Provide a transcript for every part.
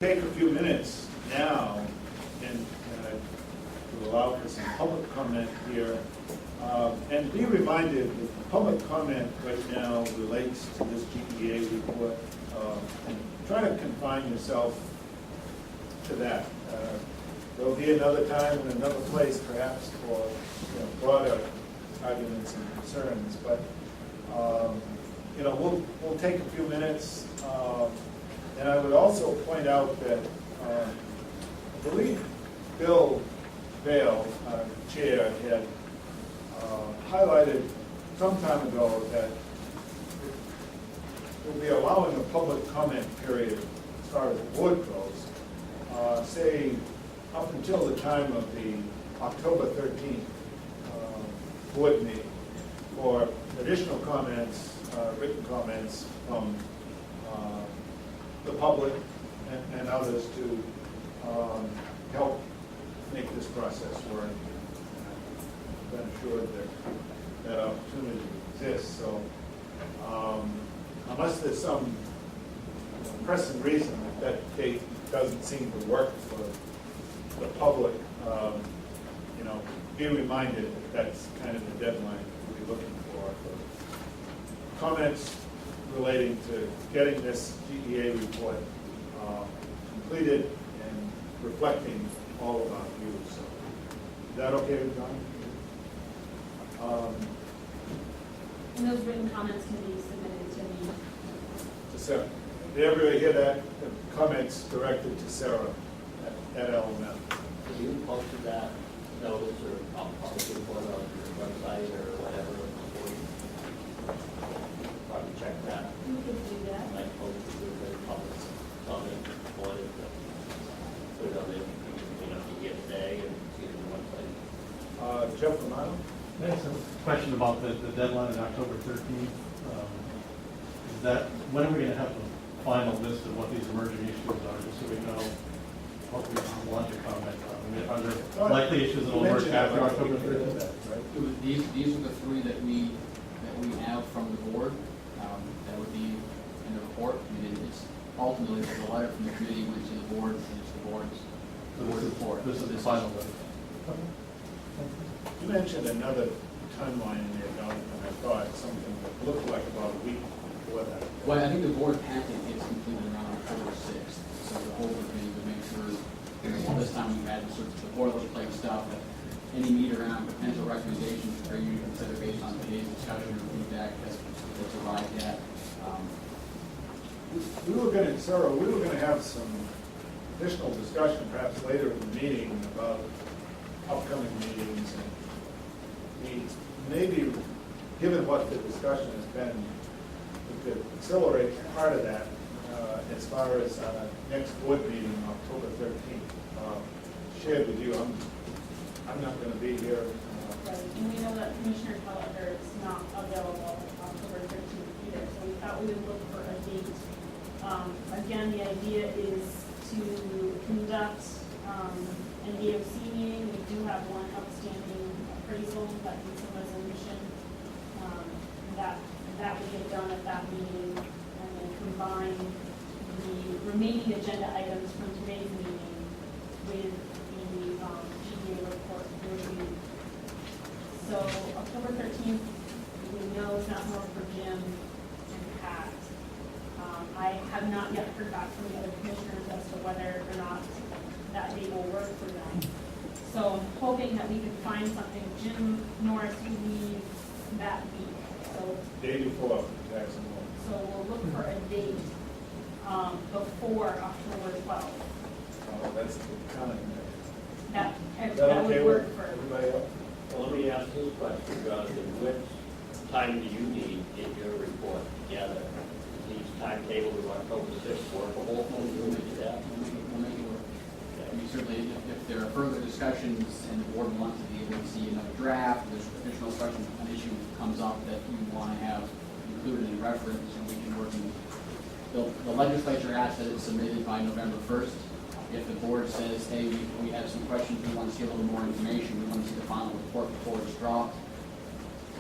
Take a few minutes now and to allow for some public comment here. And be reminded that the public comment right now relates to this GEA report. And try to confine yourself to that. There'll be another time and another place perhaps for broader arguments and concerns. But we'll take a few minutes. And I would also point out that I believe Bill Vail, our chair, had highlighted some time ago that we'll be allowing a public comment period as far as the board goes, say up until the time of the October 13th board meeting for additional comments, written comments from the public and others to help make this process work. I've been assured that that opportunity exists. So unless there's some pressing reason that date doesn't seem to work for the public, be reminded that that's kind of the deadline we'll be looking for comments relating to getting this GEA report completed and reflecting all of our views. So, is that okay with John? And those written comments can be submitted to me. To Sarah. Did everybody hear that? The comments directed to Sarah at LMF. Have you posted that notice or public report on your website or whatever before you probably check that? You can do that. Like posted with the public comment wanted to put it on the, you get today and see it on the website. Jeff Romano? I have some question about the deadline in October 13th. Is that, when are we going to have the final list of what these emerging issues are, just so we know what we want to comment on? I mean, are there likely issues that will emerge after October 13th? Right? These are the three that we have from the board. That would be in the report. I mean, it's ultimately the letter from the committee went to the board, and it's the board's report. This is the final list. You mentioned another timeline in there, Don, and I thought something that looked like about a week before that. Well, I think the board packet gets completed around October 6th, so the whole committee would make sure, this time we've had sort of the boilerplate stuff, that any meat around potential recommendations for you to consider based on today's discussion or feedback that's arrived at. Sarah, we were gonna have some additional discussion perhaps later in the meeting about upcoming meetings and needs. Maybe, given what the discussion has been, we could accelerate part of that as far as next board meeting, October 13th. Shared with you, I'm not going to be here. Right, and we know that Commissioner Kelliher is not available October 13th either, so we thought we would look for a date. Again, the idea is to conduct an EOC meeting. We do have one outstanding appraisal that needs a resolution. That will get done at that meeting, and then combine the remaining agenda items from today's meeting with the GEA report review. So October 13th, we know is not more for Jim and Pat. I have not yet heard back from the other commissioners as to whether or not that date will work for them. So I'm hoping that we can find something. Jim Norris will leave that week. So Day before Jacksonville. we'll look for a date before October 12th. Oh, that's the kind of. That Is that okay would work with for. everybody else? Well, let me ask this question, Jonathan. Which time do you need to get your report together? Is each timetable of October 6th workable? We'll make it happen. We'll make it work. I mean, certainly, if there are further discussions and the board wants to be able to see another draft, there's additional questions, an issue comes up that you want to have included in reference, and we can work in. The legislature asks that it's submitted by November 1st. If the board says, hey, we have some questions, we want to see a little more information, we want to see the final report before it's dropped,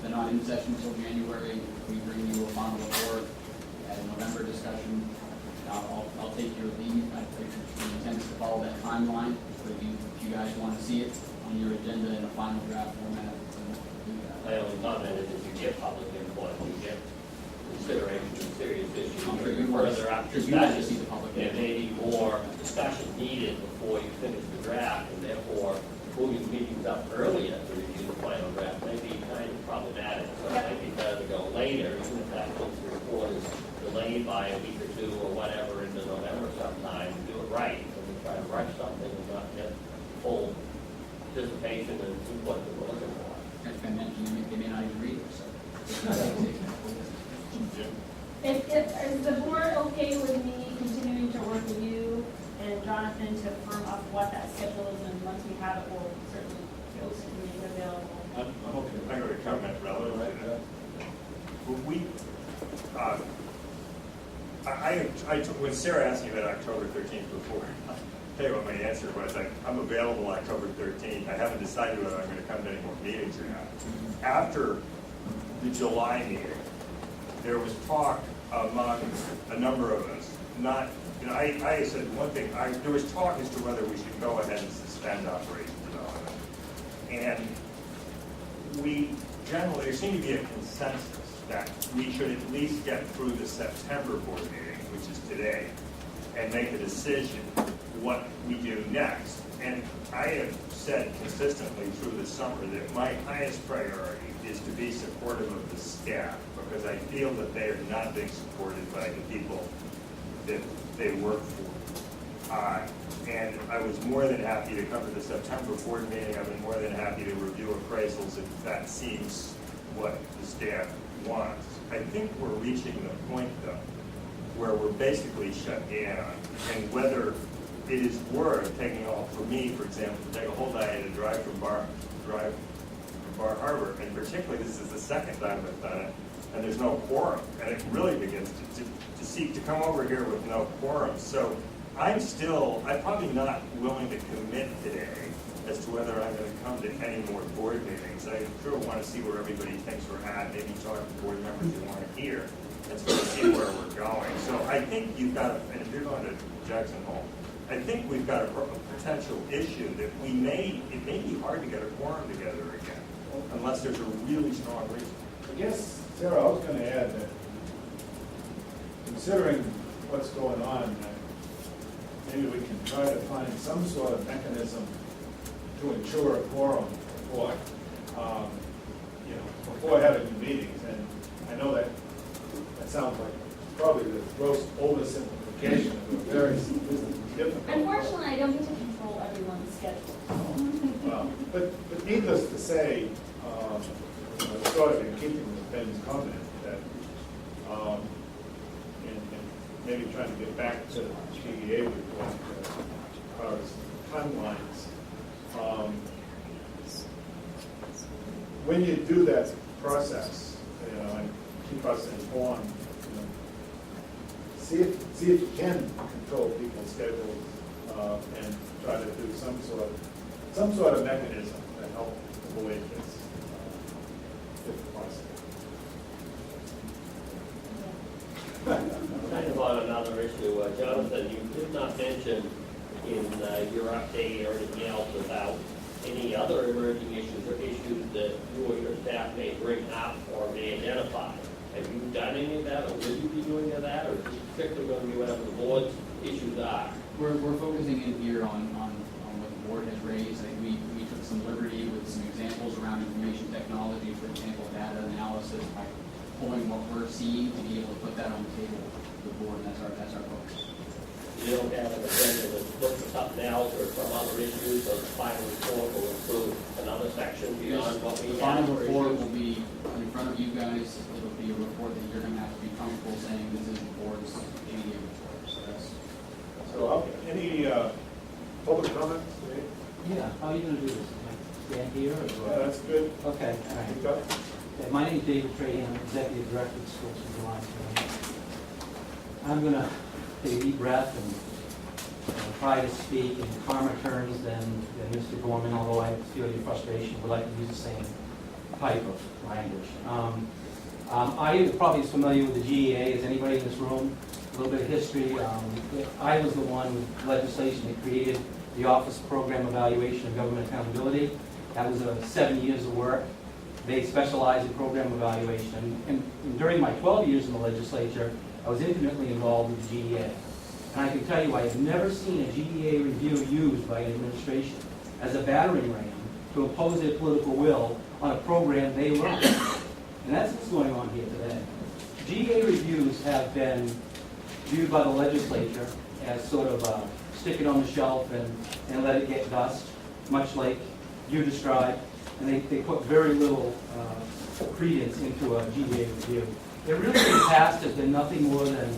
they're not in session until January, we bring you a final report at a November discussion, I'll take your lead. I think the intent is to follow that timeline, but if you guys want to see it on your agenda in a final draft format, then do that. My only comment is if you get public input, you get consideration of serious issues. I'm sure you want Further up to see discussion, the public there input. may be more discussion needed before you finish the draft, and therefore moving meetings up earlier to review the final draft may be kind of problematic. So it might be better to go later, even if that report is delayed by a week or two or whatever into November sometime, and do it right. And we try to rush something and not get full participation and input that we're looking for. As I mentioned, they may not even read it, so. Is the board okay with me continuing to work with you and Jonathan to firm up what that schedule is, and once we have it, we'll certainly post it and make it available? I'm okay. I'm going to comment relative to that. When Sarah asked me about October 13th before, I'll tell you what my answer was. I'm available October 13th. I haven't decided whether I'm going to come to any more meetings or not. After the July meeting, there was talk among a number of us, I said one thing, there was talk as to whether we should go ahead and suspend operation development. And there seemed to be a consensus that we should at least get through the September board meeting, which is today, and make a decision what we do next. And I have said consistently through the summer that my highest priority is to be supportive of the staff, because I feel that they are not being supported by the people that they work for. And I was more than happy to come to the September board meeting. I've been more than happy to review appraisals if that seems what the staff wants. I think we're reaching the point, though, where we're basically shut down, and whether it is worth taking off, for me, for example, to take a whole day to drive from Bar Harbor, and particularly this is the second time I've done it, and there's no quorum, and it really begins to come over here with no quorum. So I'm probably not willing to commit today as to whether I'm going to come to any more board meetings. I sure want to see where everybody thinks we're at, maybe talk to board members who want to hear, and sort of see where we're going. So I think you've got, and if you're going to Jackson Hole, I think we've got a potential issue that it may be hard to get a quorum together again, unless there's a really strong reason. I guess, Sarah, I was going to add that considering what's going on, maybe we can try to find some sort of mechanism to ensure a quorum before having the meetings. And I know that sounds like probably the gross oversimplification of a very difficult. Unfortunately, I don't get to control everyone's schedule. But needless to say, sort of in keeping with Ben's comment, that and maybe trying to get back to the PEA report as far as timelines. When you do that process, and keep us informed, see if you can control people's schedules and try to do some sort of mechanism to help avoid this, if possible. Kind of on another issue, Jonathan, you did not mention in your update or anything else about any other emerging issues or issues that you or your staff may bring up or may identify. Have you done any of that, or will you be doing any of that, or is it strictly going to be whatever the board's issues are? We're focusing in here on what the board has raised. I think we took some liberty with some examples around information technology, for example, data analysis, by pulling what we're seeing to be able to put that on the table for the board, and that's our focus. You don't have an agenda that looks at something else or some other issues, or the final report will include another section beyond what we The have? final report will be in front of you guys. It'll be a report that you're going to have to be comfortable saying this is the board's PEA report. So that's. Any public comments? Yeah, how are you gonna do this? Stand here or? Yeah, that's good. Okay, all right. Speak up. Yeah, my name's David Trahan, I'm Executive Director of the Schools for Vermont. I'm gonna take a deep breath and try to speak in calmer terms than Mr. Gorman, although I feel your frustration, would like to use the same type of language. I am probably as familiar with the GEA as anybody in this room. A little bit of history. I was the one with legislation that created the Office of Program Evaluation and Government Accountability. That was 7 years of work. They specialize in program evaluation. And during my 12 years in the legislature, I was intimately involved with the GEA. And I can tell you, I have never seen a GEA review used by an administration as a battering ram to oppose their political will on a program they run. And that's what's going on here today. GEA reviews have been viewed by the legislature as sort of stick it on the shelf and let it get dust, much like you described. And they put very little credence into a GEA review. It really in the past has been nothing more than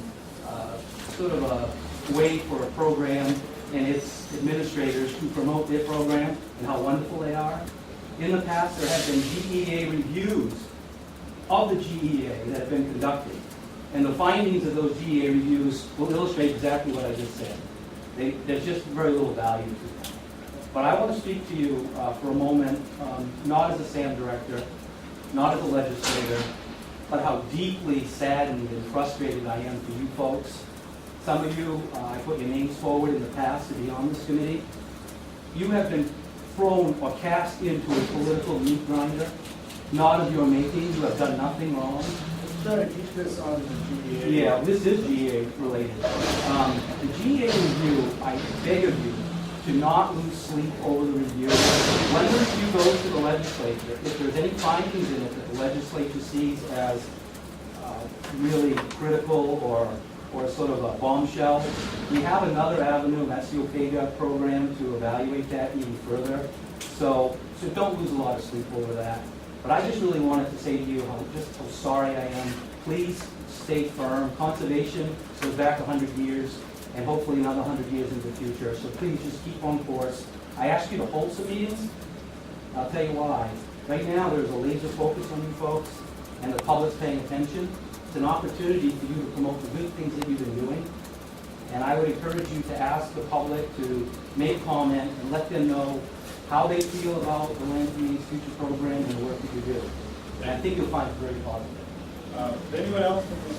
sort of a way for a program and its administrators to promote their program and how wonderful they are. In the past, there have been GEA reviews of the GEA that have been conducted. And the findings of those GEA reviews will illustrate exactly what I just said. There's just very little value to them. But I want to speak to you for a moment, not as a SAM director, not as a legislator, but how deeply saddened and frustrated I am for you folks. Some of you, I put your names forward in the past to be on this committee. You have been thrown or cast into a political meat grinder, not of your making. You have done nothing wrong. Try to keep this on the GEA. Yeah, this is GEA related. The GEA review, I beg of you to not lose sleep over the review. When the review goes to the legislature, if there's any findings in it that the legislature sees as really critical or sort of a bombshell, we have another avenue, and that's the LePage program, to evaluate that even further. So don't lose a lot of sleep over that. But I just really wanted to say to you how sorry I am. Please stay firm. Conservation goes back 100 years, and hopefully another 100 years into the future. So please just keep on course. I ask you to hold some meetings. I'll tell you why. Right now, there's a laser focus on you folks, and the public's paying attention. It's an opportunity for you to promote the good things that you've been doing. And I would encourage you to ask the public to make comment and let them know how they feel about the Land Community's future program and the work that you do. And I think you'll find it very positive. Anyone else from this